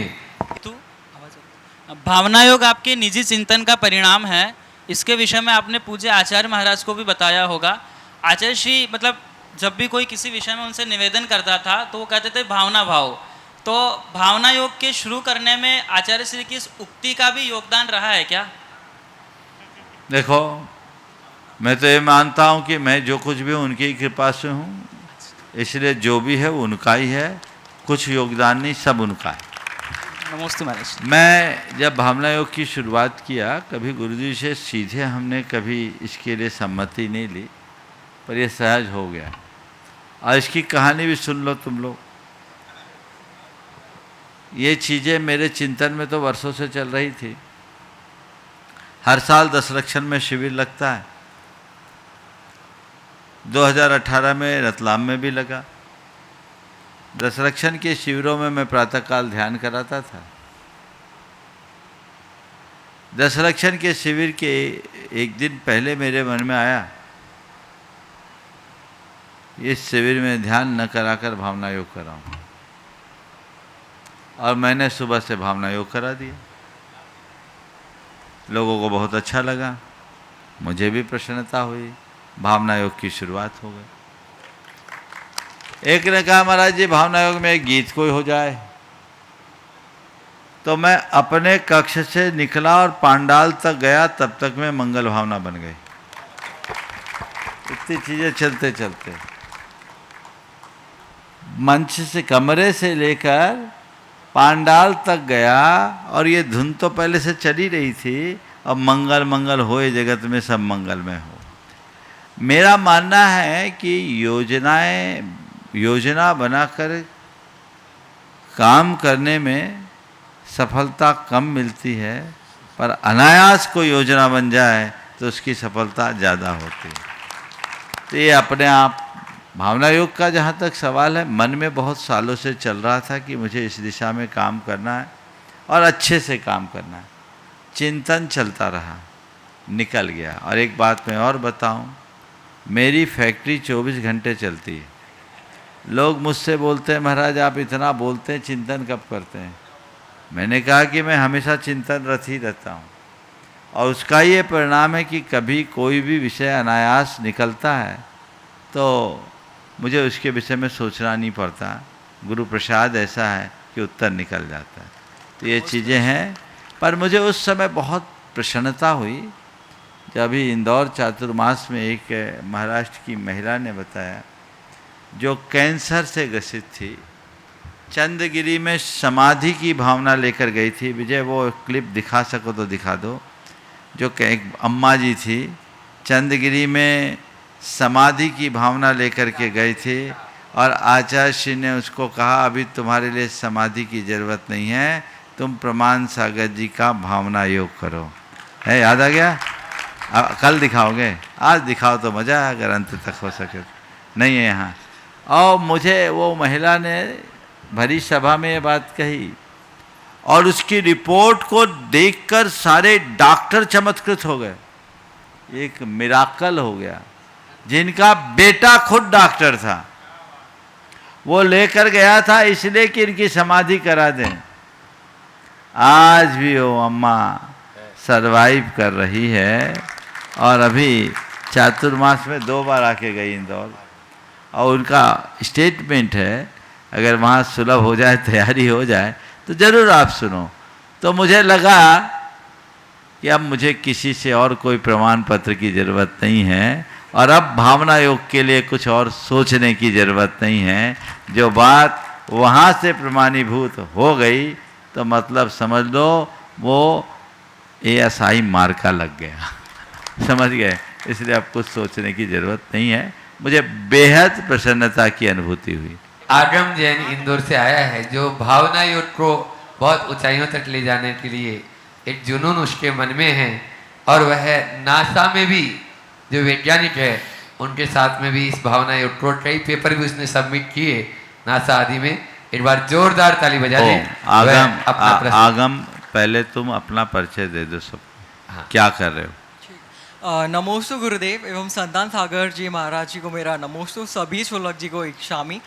भावना योग आपके निजी चिंतन का परिणाम है। इसके विषय में आपने पूज्य आचार्य महाराज को भी बताया होगा। आचार्य श्री मतलब जब भी कोई किसी विषय में उनसे निवेदन करता था तो वो कहते थे भावना भाव। तो भावना योग के शुरू करने में आचार्य श्री की इस उक्ति का भी योगदान रहा है क्या? देखो, मैं तो ये मानता हूँ कि मैं जो कुछ भी उनकी कृपा से हूँ, इसलिए जो भी है वो उनका ही है, कुछ योगदान नहीं, सब उनका है। नमस्ते महाराज। मैं जब भावना योग की शुरुआत किया, कभी गुरुजी से सीधे हमने कभी इसके लिए सम्मति नहीं ली, पर यह सहज हो गया। और इसकी कहानी भी सुन लो तुम लोग। ये चीज़ें मेरे चिंतन में तो वर्षों से चल रही थी। हर साल दशलक्षण में शिविर लगता है। 2018 में रतलाम में भी लगा। दशलक्षण के शिविरों में मैं प्रातःकाल ध्यान कराता था। दशलक्षण के शिविर के एक दिन पहले मेरे मन में आया, इस शिविर में ध्यान न कराकर भावना योग कराऊं, और मैंने सुबह से भावना योग करा दिया। लोगों को बहुत अच्छा लगा, मुझे भी प्रसन्नता हुई, भावना योग की शुरुआत हो गई। एक ने कहा, महाराज जी भावना योग में एक गीत कोई हो जाए। तो मैं अपने कक्ष से निकला और पांडाल तक गया, तब तक मैं मंगल भावना बन गई। इतनी चीज़ें चलते चलते मंच से, कमरे से लेकर पांडाल तक गया, और ये धुन तो पहले से चली रही थी, अब मंगल मंगल होए जगत में सब मंगलमय हो। मेरा मानना है कि योजना बनाकर काम करने में सफलता कम मिलती है, पर अनायास कोई योजना बन जाए तो उसकी सफलता ज़्यादा होती है। तो ये अपने आप भावना योग का जहाँ तक सवाल है, मन में बहुत सालों से चल रहा था कि मुझे इस दिशा में काम करना है और अच्छे से काम करना है। चिंतन चलता रहा, निकल गया। और एक बात मैं और बताऊं, मेरी फैक्ट्री 24 घंटे चलती है। लोग मुझसे बोलते हैं, महाराज आप इतना बोलते हैं, चिंतन कब करते हैं? मैंने कहा कि मैं हमेशा चिंतनरत ही रहता हूँ, और उसका ये परिणाम है कि कभी कोई भी विषय अनायास निकलता है तो मुझे उसके विषय में सोचना नहीं पड़ता। गुरु प्रसाद ऐसा है कि उत्तर निकल जाता है। तो ये चीज़ें हैं। पर मुझे उस समय बहुत प्रसन्नता हुई जब अभी इंदौर चातुर्मास में एक महाराष्ट्र की महिला ने बताया, जो कैंसर से ग्रसित थी, चंद्रगिरी में समाधि की भावना लेकर गई थी। विजय वो क्लिप दिखा सको तो दिखा दो। जो एक अम्मा जी थी, चंद्रगिरी में समाधि की भावना लेकर के गए थे, और आचार्य श्री ने उसको कहा, अभी तुम्हारे लिए समाधि की ज़रूरत नहीं है, तुम प्रमाण सागर जी का भावना योग करो। है, याद आ गया? कल दिखाओगे? आज दिखाओ तो मज़ा है, अगर अंत तक हो सके। नहीं है यहाँ। और मुझे वो महिला ने भरी सभा में ये बात कही, और उसकी रिपोर्ट को देखकर सारे डॉक्टर चमत्कृत हो गए। एक मिराकल हो गया। जिनका बेटा खुद डॉक्टर था, वो लेकर गया था इसलिए कि इनकी समाधि करा दें। आज भी वो अम्मा सरवाइव कर रही है, और अभी चातुर्मास में 2 बार आके गई इंदौर। और उनका स्टेटमेंट है, अगर वहाँ सुलभ हो जाए, तैयारी हो जाए तो ज़रूर आप सुनो। तो मुझे लगा कि अब मुझे किसी से और कोई प्रमाण पत्र की ज़रूरत नहीं है, और अब भावना योग के लिए कुछ और सोचने की ज़रूरत नहीं है। जो बात वहाँ से प्रमाणीभूत हो गई तो मतलब समझ लो वो ASI मार्का लग गया। समझ गए? इसलिए अब कुछ सोचने की ज़रूरत नहीं है। मुझे बेहद प्रसन्नता की अनुभूति हुई। आगम जैन इंदौर से आया है, जो भावना योग को बहुत ऊंचाइयों तक ले जाने के लिए एक जुनून उसके मन में है। और वह नासा में भी जो वैज्ञानिक है उनके साथ में भी इस भावना योग को कई पेपर भी उसने सबमिट किए नासा आदि में। एक बार जोरदार ताली बजा दें। वह अपना प्रश्न आगम पहले तुम अपना परिचय दे दो सब। हाँ। क्या कर रहे हो? नमोस्तु गुरुदेव एवं संतान सागर जी महाराज जी को मेरा नमोस्तु, सभी शोलक जी को एक शामी।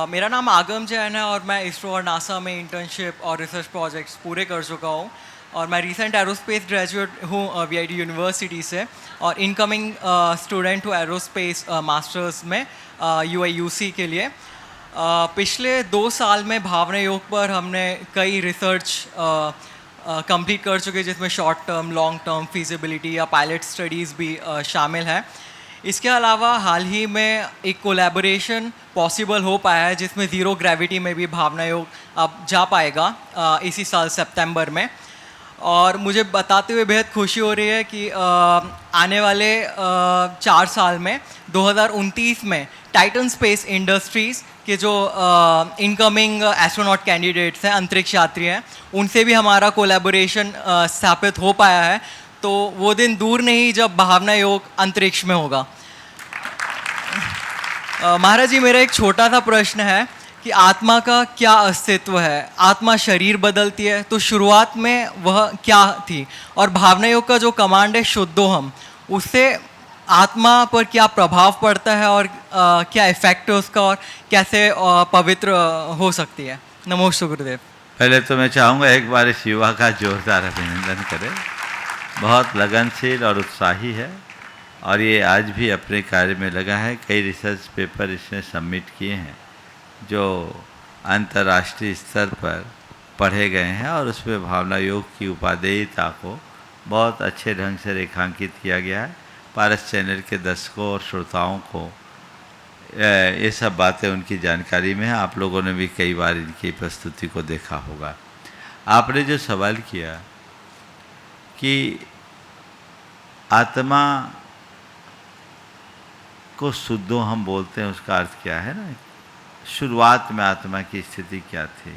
मेरा नाम आगम जैन है और मैं इसरो और नासा में इंटर्नशिप और रिसर्च प्रोजेक्ट्स पूरे कर चुका हूँ और मैं रिसेंट एरोस्पेस ग्रेजुएट हूँ VIT यूनिवर्सिटी से और इनकमिंग स्टूडेंट हूँ एरोस्पेस मास्टर्स में UIUC के लिए। पिछले 2 साल में भावना योग पर हमने कई रिसर्च कंप्लीट कर चुके जिसमें short term, long term feasibility या पायलट स्टडीज़ भी शामिल है। इसके अलावा हाल ही में एक कोलैबोरेशन पॉसिबल हो पाया है जिसमें ज़ीरो ग्रेविटी में भी भावना योग अब जा पाएगा इसी साल सितंबर में। और मुझे बताते हुए बेहद खुशी हो रही है कि आने वाले 4 साल में 2029 में टाइटन स्पेस इंडस्ट्रीज़ के जो इनकमिंग एस्ट्रोनॉट कैंडिडेट्स हैं, अंतरिक्ष यात्री हैं, उनसे भी हमारा कोलैबोरेशन स्थापित हो पाया है। तो वो दिन दूर नहीं जब भावना योग अंतरिक्ष में होगा। महाराज जी, मेरा एक छोटा सा प्रश्न है कि आत्मा का क्या अस्तित्व है? आत्मा शरीर बदलती है तो शुरुआत में वह क्या थी? और भावना योग का जो कमांड है शुद्धोहम, उससे आत्मा पर क्या प्रभाव पड़ता है और क्या इफेक्ट है उसका और कैसे पवित्र हो सकती है? नमोस्तु गुरुदेव। पहले तो मैं चाहूँगा एक बार इस युवा का जोरदार अभिनंदन करें। बहुत लगनशील और उत्साही है और ये आज भी अपने कार्य में लगा है। कई रिसर्च पेपर इसने सबमिट किए हैं जो अंतर्राष्ट्रीय स्तर पर पढ़े गए हैं और उसमें भावना योग की उपादेयता को बहुत अच्छे ढंग से रेखांकित किया गया है। पारस चैनल के दर्शकों और श्रोताओं को ये सब बातें उनकी जानकारी में है। आप लोगों ने भी कई बार इनकी प्रस्तुति को देखा होगा। आपने जो सवाल किया कि आत्मा को शुद्धो हम बोलते हैं, उसका अर्थ क्या है ना, शुरुआत में आत्मा की स्थिति क्या थी?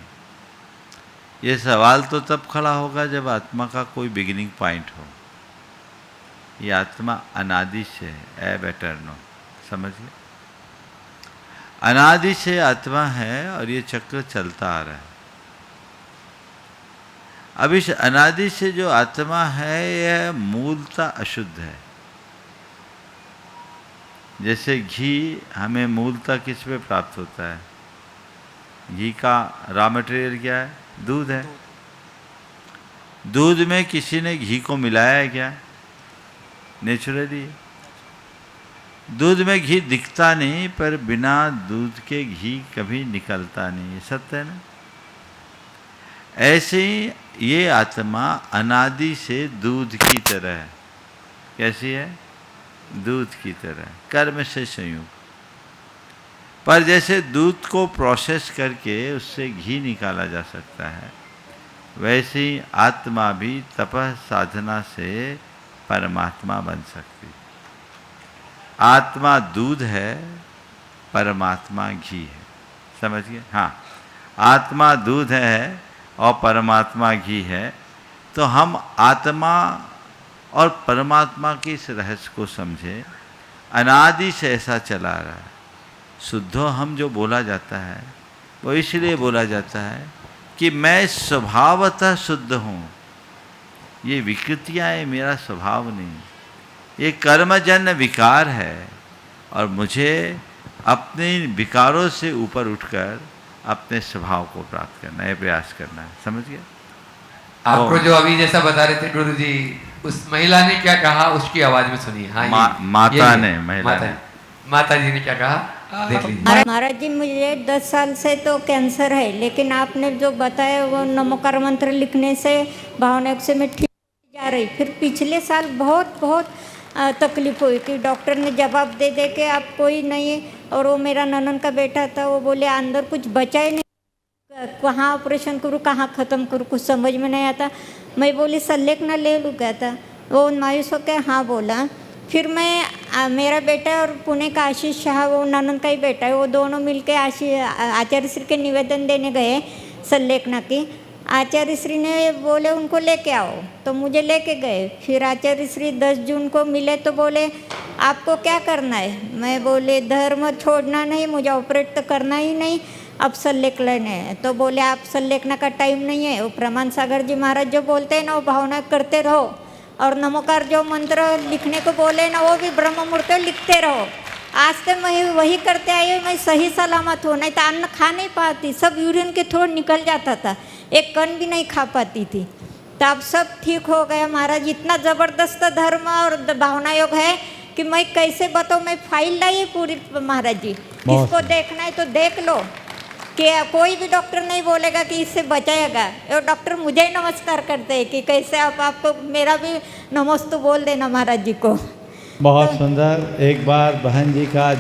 ये सवाल तो तब खड़ा होगा जब आत्मा का कोई बिगिनिंग पॉइंट हो। ये आत्मा अनादि से है, एब एटर्नो, समझिए। अनादि से आत्मा है और ये चक्र चलता आ रहा है। अब इस अनादि से जो आत्मा है यह मूलतः अशुद्ध है। जैसे घी हमें मूलतः किस पे प्राप्त होता है? घी का रॉ मटेरियल क्या है? दूध है। दूध में किसी ने घी को मिलाया है क्या? नेचुरली। दूध में घी दिखता नहीं, पर बिना दूध के घी कभी निकलता नहीं, ये सत्य है ना। ऐसे ही ये आत्मा अनादि से दूध की तरह है। कैसी है? दूध की तरह, कर्म से संयुक्त। पर जैसे दूध को प्रोसेस करके उससे घी निकाला जा सकता है, वैसे ही आत्मा भी तपः साधना से परमात्मा बन सकती। आत्मा दूध है, परमात्मा घी है। समझ गए? हाँ, आत्मा दूध है और परमात्मा घी है। तो हम आत्मा और परमात्मा के इस रहस्य को समझे। अनादि से ऐसा चला आ रहा है। शुद्धो हम जो बोला जाता है वो इसलिए बोला जाता है कि मैं स्वभावतः शुद्ध हूँ। ये विकृतियाँ है, मेरा स्वभाव नहीं। ये कर्मजन्य विकार है और मुझे अपने विकारों से ऊपर उठकर अपने स्वभाव को प्राप्त करना है, प्रयास करना है। समझ गए? आपको जो अभी जैसा बता रहे थे गुरु जी, उस महिला ने क्या कहा उसकी आवाज में सुनिए। हाँ, माता ने, महिला ने, माता जी ने क्या कहा देख लीजिए। महाराज जी, मुझे 10 साल से तो कैंसर है, लेकिन आपने जो बताया वो नमोकार मंत्र लिखने से भावना से मैं ठीक जा रही। फिर पिछले साल बहुत तकलीफ हुई कि डॉक्टर ने जवाब दे दे के आप कोई नहीं है। और वो मेरा ननन का बेटा था, वो बोले अंदर कुछ बचा ही नहीं, कहाँ ऑपरेशन करूँ, कहाँ ख़त्म करूँ, कुछ समझ में नहीं आता। मैं बोली सल्लेख ना ले लूँ क्या था? वो मायूस होकर हाँ बोला। फिर मैं मेरा बेटा और पुणे का आशीष शाह, वो ननन का ही बेटा है, वो दोनों मिलके आचार्य श्री के निवेदन देने गए सल्लेखना की। आचार्य श्री ने बोले उनको लेके आओ, तो मुझे लेके गए। फिर आचार्य श्री 10 जून को मिले तो बोले आपको क्या करना है? मैं बोले धर्म छोड़ना नहीं, मुझे ऑपरेट तो करना ही नहीं, अब सल्लेख लेने हैं। तो बोले आप सल्लेखना का टाइम नहीं है, वो प्रमाण सागर जी महाराज जो बोलते हैं ना वो भावना करते रहो, और नमोकार जो मंत्र लिखने को बोले ना वो भी ब्रह्म मुहूर्त लिखते रहो। आज तक मैं वही करते आई हूँ, मैं सही सलामत हूँ। नहीं तो अन्न खा नहीं पाती, सब यूरिन के थोड़ निकल जाता था, एक कण भी नहीं खा पाती थी। तो अब सब ठीक हो गया महाराज। इतना ज़बरदस्त धर्म और भावना योग है कि मैं कैसे बताऊँ। मैं फाइल लाई है पूरी महाराज जी, इसको देखना है तो देख लो, कि कोई भी डॉक्टर नहीं बोलेगा कि इससे बचाएगा। वो डॉक्टर मुझे ही नमस्कार करते हैं कि कैसे आपको मेरा भी नमस्ते बोल देना महाराज जी को। बहुत सुंदर। एक बार बहन जी का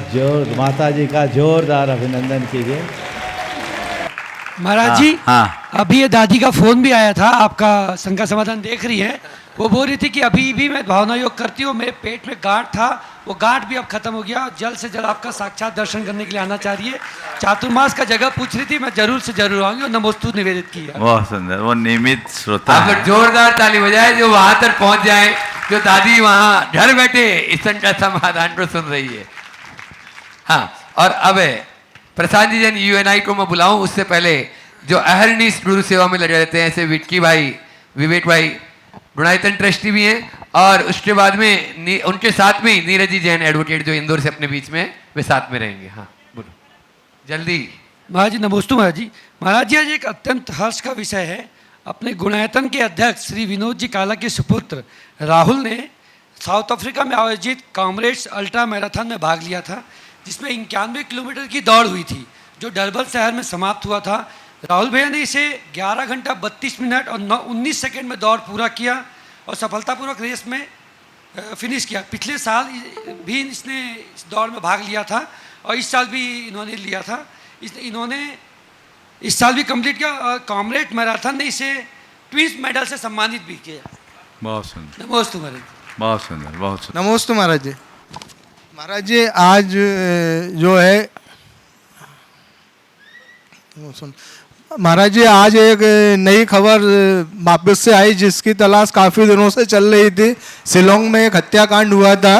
माता जी का जोरदार अभिनंदन कीजिए। महाराज जी, हाँ। अभी ये दादी का फोन भी आया था, आपका शंका समाधान देख रही है। वो बोल रही थी कि अभी भी मैं भावना योग करती हूँ, मेरे पेट में गांठ था, वो गांठ भी अब खत्म हो गया, जल्द से जल्द आपका साक्षात दर्शन करने के लिए आना चाह रही है। चातुर्मास का जगह पूछ रही थी, मैं जरूर से जरूर आऊंगी और नमोस्तु निवेदित किया। बहुत सुंदर, वो नियमित श्रोता आप है। लोग जोरदार ताली बजाए जो वहां तक पहुंच जाए, जो दादी वहां घर बैठे इस का समाधान को सुन रही है। हाँ, और अब प्रशांत जी जन यूएनआई को मैं बुलाऊं, उससे पहले जो अहरनीश गुरु सेवा में लगे रहते हैं, ऐसे विटकी भाई, विवेक भाई गुणायतन ट्रस्टी भी हैं, और उसके बाद में उनके साथ में नीरज जी जैन एडवोकेट जो इंदौर से अपने बीच में, वे साथ में रहेंगे। हाँ बोलो जल्दी। महाराज जी नमोस्तु। महाराज जी, महाराज जी आज एक अत्यंत हर्ष का विषय है। अपने गुणायतन के अध्यक्ष श्री विनोद जी काला के सुपुत्र राहुल ने साउथ अफ्रीका में आयोजित कॉमरेड्स अल्ट्रा मैराथन में भाग लिया था, जिसमें 91 किलोमीटर की दौड़ हुई थी, जो डरबल शहर में समाप्त हुआ था। राहुल भैया ने इसे 11 घंटा 32 मिनट और 19 सेकंड में दौड़ पूरा किया और सफलतापूर्वक रेस में फिनिश किया। पिछले साल भी इसने इस दौड़ में भाग लिया था और इस साल भी इन्होंने लिया था। इन्होंने इस साल भी कंप्लीट किया और कॉमरेड मैराथन ने इसे ट्विंस मेडल से सम्मानित भी किया। बहुत सुंदर। नमोस्तु महाराज। बहुत सुंदर, बहुत सुंदर। नमोस्तु महाराज जी। महाराज जी आज जो है महाराज जी आज एक नई खबर वापस से आई, जिसकी तलाश काफ़ी दिनों से चल रही थी। शिलोंग में एक हत्याकांड हुआ था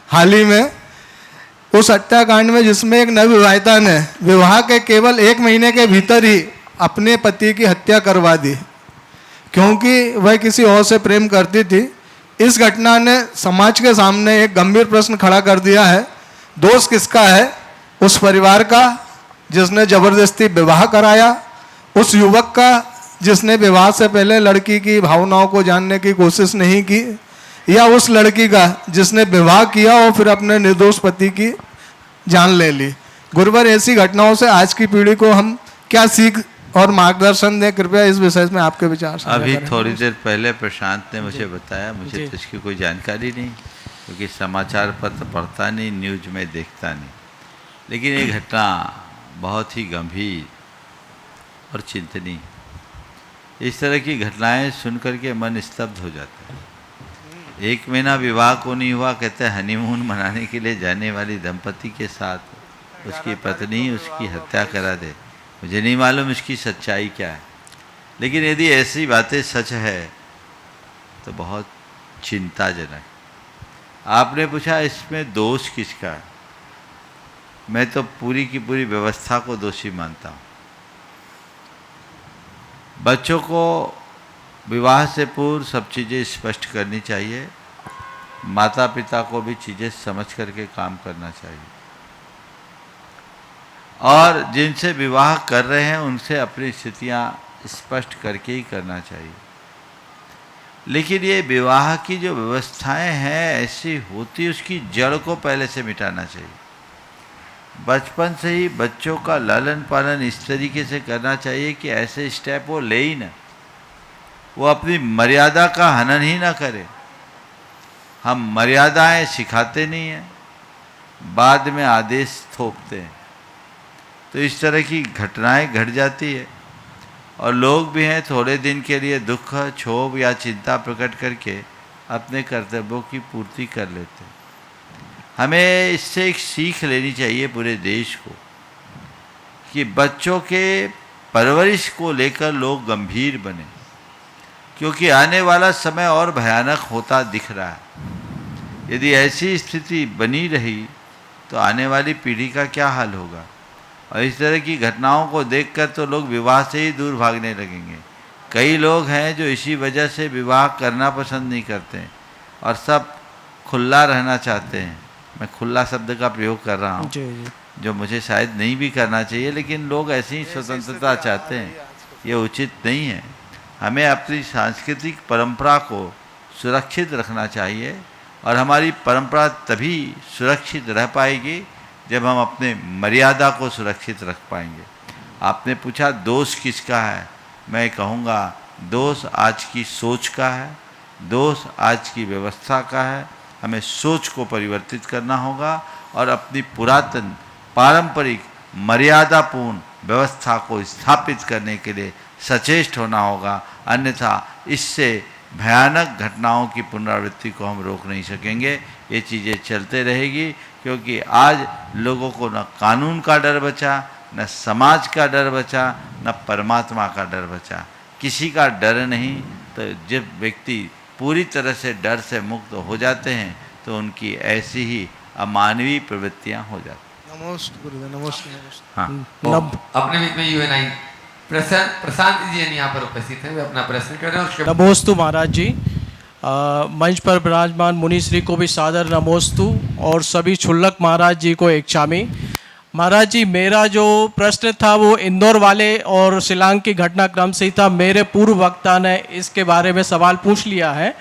हाल ही में। उस हत्याकांड में जिसमें एक नवविवाहिता ने विवाह के केवल 1 महीने के भीतर ही अपने पति की हत्या करवा दी, क्योंकि वह किसी और से प्रेम करती थी। इस घटना ने समाज के सामने एक गंभीर प्रश्न खड़ा कर दिया है। दोष किसका है? उस परिवार का जिसने जबरदस्ती विवाह कराया, उस युवक का जिसने विवाह से पहले लड़की की भावनाओं को जानने की कोशिश नहीं की, या उस लड़की का जिसने विवाह किया और फिर अपने निर्दोष पति की जान ले ली। गुरुवर, ऐसी घटनाओं से आज की पीढ़ी को हम क्या सीख और मार्गदर्शन दें? कृपया इस विषय में आपके विचार साझा अभी करें। थोड़ी देर पहले प्रशांत ने मुझे बताया, मुझे तो इसकी कोई जानकारी नहीं, क्योंकि समाचार पत्र पढ़ता नहीं, न्यूज में देखता नहीं। लेकिन ये घटना बहुत ही गंभीर और चिंतनीय। इस तरह की घटनाएं सुन करके मन स्तब्ध हो जाता है। 1 महीना विवाह को नहीं हुआ, कहते हैं हनीमून मनाने के लिए जाने वाली दंपति के साथ उसकी पत्नी उसकी हत्या करा दे। मुझे नहीं मालूम इसकी सच्चाई क्या है, लेकिन यदि ऐसी बातें सच है तो बहुत चिंताजनक। आपने पूछा इसमें दोष किसका है? मैं तो पूरी की पूरी व्यवस्था को दोषी मानता हूँ। बच्चों को विवाह से पूर्व सब चीज़ें स्पष्ट करनी चाहिए। माता पिता को भी चीज़ें समझ करके काम करना चाहिए, और जिनसे विवाह कर रहे हैं उनसे अपनी स्थितियाँ स्पष्ट करके ही करना चाहिए। लेकिन ये विवाह की जो व्यवस्थाएं हैं ऐसी होती, उसकी जड़ को पहले से मिटाना चाहिए। बचपन से ही बच्चों का लालन पालन इस तरीके से करना चाहिए कि ऐसे स्टेप वो ले ही ना, वो अपनी मर्यादा का हनन ही ना करे। हम मर्यादाएं सिखाते नहीं हैं, बाद में आदेश थोपते हैं, तो इस तरह की घटनाएं घट जाती है। और लोग भी हैं थोड़े दिन के लिए दुख, क्षोभ या चिंता प्रकट करके अपने कर्तव्यों की पूर्ति कर लेते हैं। हमें इससे एक सीख लेनी चाहिए पूरे देश को कि बच्चों के परवरिश को लेकर लोग गंभीर बने, क्योंकि आने वाला समय और भयानक होता दिख रहा है। यदि ऐसी स्थिति बनी रही तो आने वाली पीढ़ी का क्या हाल होगा। और इस तरह की घटनाओं को देखकर तो लोग विवाह से ही दूर भागने लगेंगे। कई लोग हैं जो इसी वजह से विवाह करना पसंद नहीं करते और सब खुला रहना चाहते हैं। मैं खुला शब्द का प्रयोग कर रहा हूँ, जो मुझे शायद नहीं भी करना चाहिए, लेकिन लोग ऐसी स्वतंत्रता चाहते हैं। ये उचित नहीं है। हमें अपनी सांस्कृतिक परंपरा को सुरक्षित रखना चाहिए और हमारी परंपरा तभी सुरक्षित रह पाएगी जब हम अपने मर्यादा को सुरक्षित रख पाएंगे। आपने पूछा दोष किसका है, मैं कहूँगा दोष आज की सोच का है, दोष आज की व्यवस्था का है। हमें सोच को परिवर्तित करना होगा और अपनी पुरातन पारंपरिक मर्यादापूर्ण व्यवस्था को स्थापित करने के लिए सचेष्ट होना होगा, अन्यथा इससे भयानक घटनाओं की पुनरावृत्ति को हम रोक नहीं सकेंगे। ये चीज़ें चलते रहेगी, क्योंकि आज लोगों को न कानून का डर बचा, न समाज का डर बचा, न परमात्मा का डर बचा। किसी का डर नहीं। तो जब व्यक्ति पूरी तरह से डर से मुक्त हो जाते हैं तो उनकी ऐसी ही अमानवीय प्रवृत्तियाँ हो जाती हैं। नमस्ते गुरुदेव, नमस्ते। हाँ, अपने बीच में यूएनआई प्रशांत जी यहाँ पर उपस्थित हैं, वे अपना प्रश्न कर रहे हैं। उसके नमोस्तु महाराज जी। मंच पर विराजमान मुनि श्री को भी सादर नमोस्तु और सभी क्षुल्लक महाराज जी को इच्छामी। महाराज जी, मेरा जो प्रश्न था वो इंदौर वाले और शिलांग की घटनाक्रम से ही था। मेरे पूर्व वक्ता ने इसके बारे में सवाल पूछ लिया है,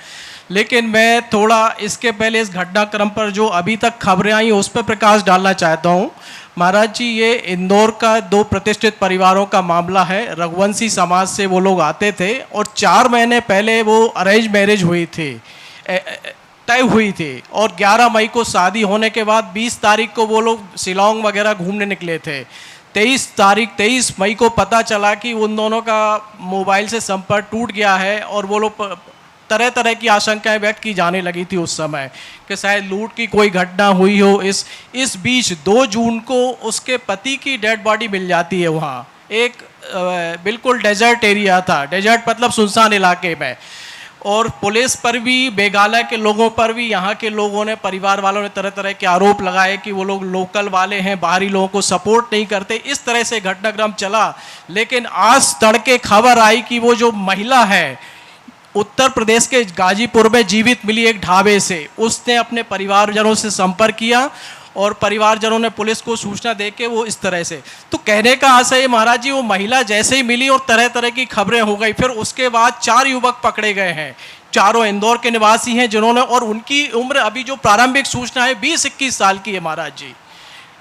लेकिन मैं थोड़ा इसके पहले इस घटनाक्रम पर जो अभी तक खबरें आई उस पर प्रकाश डालना चाहता हूँ। महाराज जी, ये इंदौर का 2 प्रतिष्ठित परिवारों का मामला है। रघुवंशी समाज से वो लोग आते थे और 4 महीने पहले वो अरेंज मैरिज हुई थी, तय हुई थी, और 11 मई को शादी होने के बाद 20 तारीख को वो लोग शिलांग वगैरह घूमने निकले थे। 23 मई को पता चला कि उन दोनों का मोबाइल से संपर्क टूट गया है और वो लोग तरह तरह की आशंकाएं व्यक्त की जाने लगी थी उस समय कि शायद लूट की कोई घटना हुई हो। इस बीच 2 जून को उसके पति की डेड बॉडी मिल जाती है वहाँ। एक बिल्कुल डेजर्ट एरिया था, डेजर्ट मतलब सुनसान इलाके में, और पुलिस पर भी, मेघालय के लोगों पर भी, यहाँ के लोगों ने, परिवार वालों ने तरह तरह के आरोप लगाए कि वो लोग लोकल वाले हैं, बाहरी लोगों को सपोर्ट नहीं करते। इस तरह से घटनाक्रम चला। लेकिन आज तड़के खबर आई कि वो जो महिला है उत्तर प्रदेश के गाजीपुर में जीवित मिली एक ढाबे से, उसने अपने परिवारजनों से संपर्क किया और परिवारजनों ने पुलिस को सूचना देके वो इस तरह से। तो कहने का आशय है महाराज जी, वो महिला जैसे ही मिली और तरह तरह की खबरें हो गई। फिर उसके बाद 4 युवक पकड़े गए हैं, चारों इंदौर के निवासी हैं, जिन्होंने, और उनकी उम्र अभी जो प्रारंभिक सूचना है 20-21 साल की है महाराज जी।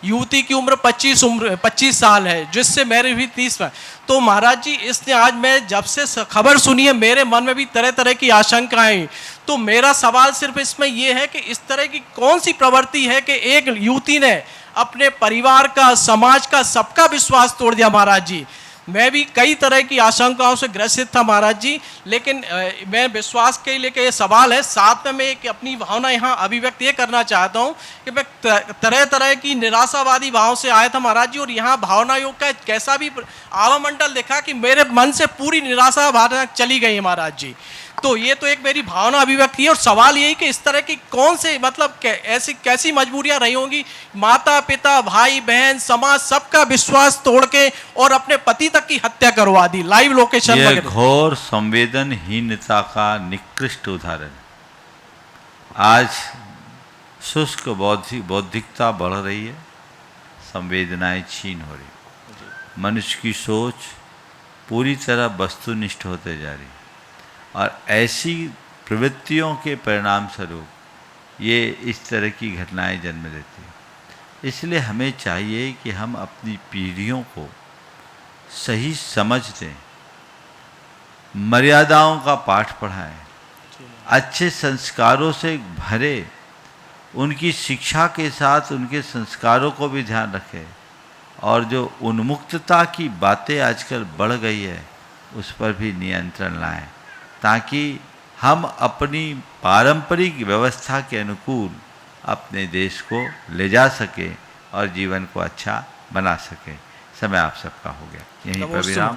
युवती की उम्र 25 साल है, जिससे मैंने भी 30 में। तो महाराज जी, इसने आज मैं जब से खबर सुनी है मेरे मन में भी तरह तरह की आशंकाएं। तो मेरा सवाल सिर्फ इसमें यह है कि इस तरह की कौन सी प्रवृत्ति है कि एक युवती ने अपने परिवार का, समाज का, सबका विश्वास तोड़ दिया महाराज जी। मैं भी कई तरह की आशंकाओं से ग्रसित था महाराज जी, लेकिन मैं विश्वास के लेके ये सवाल है। साथ में मैं एक अपनी भावना यहाँ अभिव्यक्त ये करना चाहता हूँ कि मैं तरह तरह की निराशावादी भाव से आया था महाराज जी, और यहाँ भावना योग का कैसा भी आवामंडल देखा कि मेरे मन से पूरी निराशा भावना चली गई है महाराज जी। तो ये तो एक मेरी भावना अभिव्यक्ति है, और सवाल यही कि इस तरह की कौन से, मतलब ऐसी कैसी मजबूरियां रही होंगी, माता पिता, भाई बहन, समाज, सबका विश्वास तोड़ के और अपने पति तक की हत्या करवा दी। लाइव लोकेशन यह घोर संवेदनहीनता का निकृष्ट उदाहरण। आज शुष्क बौद्धिकता बढ़ रही है, संवेदनाएं छीन हो रही, मनुष्य की सोच पूरी तरह वस्तुनिष्ठ होते जा रही, और ऐसी प्रवृत्तियों के परिणाम स्वरूप ये इस तरह की घटनाएं जन्म देती हैं। इसलिए हमें चाहिए कि हम अपनी पीढ़ियों को सही समझ दें, मर्यादाओं का पाठ पढ़ाएं, अच्छे संस्कारों से भरे, उनकी शिक्षा के साथ उनके संस्कारों को भी ध्यान रखें, और जो उन्मुक्तता की बातें आजकल बढ़ गई है उस पर भी नियंत्रण लाएं, ताकि हम अपनी पारंपरिक व्यवस्था के अनुकूल अपने देश को ले जा सकें और जीवन को अच्छा बना सकें। समय आप सबका हो गया, यहीं पर विराम।